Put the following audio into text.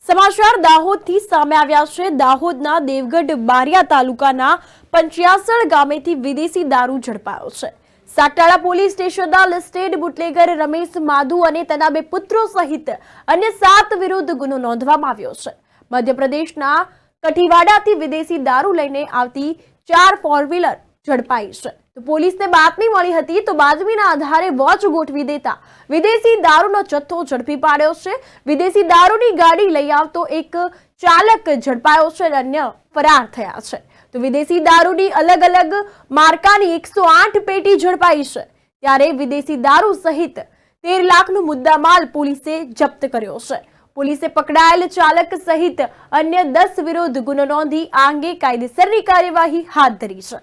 સમાચાર દાહોદથી સામે આવ્યા છે। દાહોદના દેવગઢ બારિયા તાલુકાના પંચ્યાસણ ગામેથી વિદેશી દારૂ ઝડપાયો છે। સાગટાળા પોલીસ સ્ટેશનના લિસ્ટેડ બુટલેગર રમેશ માધુ અને તેના બે પુત્રો સહિત અન્ય 7 વિરુદ્ધ ગુનો નોંધવામાં આવ્યો છે। મધ્યપ્રદેશના કઠીવાડાથી વિદેશી દારૂ લઈને આવતી 4 ફોર વ્હીલર ઝડપાઈ છે। તો પોલીસને બાતમી મળી હતી તો બાતમીના આધારે વોચ ગોઠવી દેતા વિદેશી દારૂનો જથ્થો ઝડપી પાડ્યો છે। વિદેશી દારૂની ગાડી લઈ આવતો એક ચાલક ઝડપાયો છે અને અન્ય ફરાર થયા છે। તો વિદેશી દારૂની અલગ અલગ માર્કાની 108 પેટી ઝડપાઈ છે। ત્યારે વિદેશી દારૂ સહિત 13 લાખનો મુદ્દામાલ પોલીસે જપ્ત કર્યો છે। પોલીસે પકડાયેલ ચાલક સહિત અન્ય 10 વિરુદ્ધ ગુનો નોંધી આ અંગે કાયદેસરની કાર્યવાહી હાથ ધરી છે।